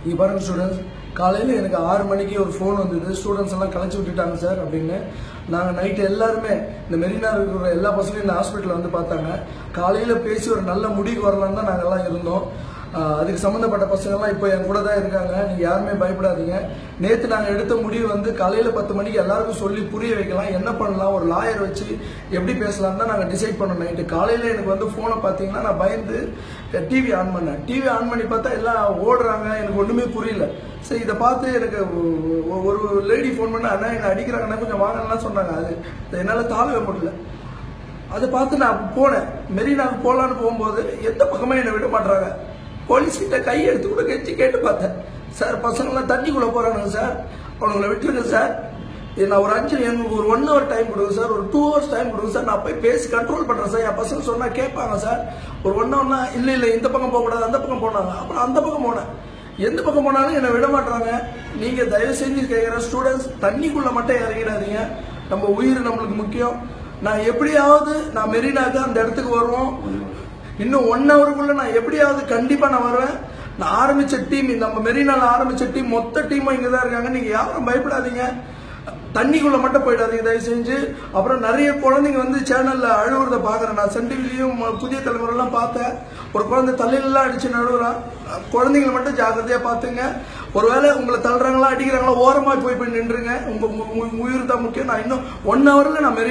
இங்கே பாருங்கள் ஸ்டூடெண்ட்ஸ், காலையில் எனக்கு 6 மணிக்கு ஒரு ஃபோன் வந்தது. ஸ்டூடெண்ட்ஸ் எல்லாம் கலைச்சி விட்டுட்டாங்க சார் அப்படின்னு. நாங்கள் நைட்டு எல்லாருமே இந்த மெரினா இருக்கிற எல்லா பசங்களும் இந்த ஹாஸ்பிட்டலில் வந்து பார்த்தாங்க. காலையில் பேசி ஒரு நல்ல முடிவுக்கு வரலான்னு தான் நாங்கள் எல்லாம் இருந்தோம். அதுக்கு சம்மந்தப்பட்ட பசங்கள்லாம் இப்போ என் கூட தான் இருக்காங்க. நீங்கள் யாருமே பயப்படாதீங்க. நேற்று நாங்கள் எடுத்த முடிவு வந்து காலையில் 10 மணிக்கு எல்லாருக்கும் சொல்லி புரிய வைக்கலாம், என்ன பண்ணலாம், ஒரு லாயர் வச்சு எப்படி பேசலாம் தான் நாங்கள் டிசைட் பண்ணோம். நைட்டு காலையில் எனக்கு வந்து ஃபோனை பார்த்தீங்கன்னா நான் பயந்து டிவி ஆன் பண்ணேன். டிவி ஆன் பண்ணி பார்த்தா எல்லாம் ஓடுறாங்க, எனக்கு ஒன்றுமே புரியல. சரி, இதை பார்த்து எனக்கு ஒரு லேடி ஃபோன் பண்ண, அண்ணா என்னை அடிக்கிறாங்கன்னா கொஞ்சம் வாங்கலாம் சொன்னாங்க. அது என்னால் தாழவே முடியல. அதை பார்த்து நான் போனேன். மெரினாவுக்கு போகலான்னு போகும்போது எந்த பக்கமே என்னை விட மாட்டாங்க. போலீஸ்கிட்ட கை எடுத்து கூட கெஞ்சி கேட்டு பார்த்தேன். சார், பசங்களாம் தண்ணிக்குள்ளே போகிறானுங்க சார், அவனுங்களை விட்டுருங்க சார், நான் ஒரு எங்களுக்கு ஒரு 1 hour டைம் கொடுங்க சார், ஒரு 2 hours டைம் கொடுங்க சார், நான் போய் பேசி கண்ட்ரோல் பண்ணுறேன் சார், என் பசங்க சொன்னால் கேட்பாங்க சார், ஒரு 1 hourனா இல்லை இந்த பக்கம் போகக்கூடாது, அந்த பக்கம் போனாங்க. அப்புறம் அந்த பக்கம் போனேன். எந்த பக்கம் போனாலும் என்னை விட மாட்டாங்க. நீங்கள் தயவு செஞ்சு கேட்குற ஸ்டூடெண்ட்ஸ், தண்ணிக்குள்ளே மட்டும் இறங்கிடாதீங்க. நம்ம உயிர் நம்மளுக்கு முக்கியம். நான் எப்படியாவது நான் மெரினாக்கு அந்த இடத்துக்கு வருவோம். இன்னும் 1 hourக்குள்ள நான் எப்படியாவது கண்டிப்பா நான் வருவேன். நான் ஆரம்பிச்ச டீம், நம்ம மெரினால ஆரம்பிச்ச டீம் மொத்த டீமும் இங்க தான் இருக்காங்க. நீங்க யாரும் பயப்படாதீங்க, தண்ணிக்குள்ள மட்டும் போயிடாதீங்க தயவு செஞ்சு. அப்புறம் நிறைய குழந்தைங்க வந்து சேனல்ல அழுவுறத பாக்குறேன். நான் சன் டிவிலையும் புதிய தலைமுறைலாம் பார்த்தேன். ஒரு குழந்தை தலையிலாம் அடிச்சு நழுவுறான். குழந்தைங்களை மட்டும் ஜாக்கிரதையா பாத்துங்க. ஒருவேளை உங்களை தள்ளுறாங்களா அடிக்கிறாங்களா ஓரமா போய் நின்றுங்க. உங்க உயிர் தான் முக்கியம். நான் இன்னும் 1 hourல நான் மெரினா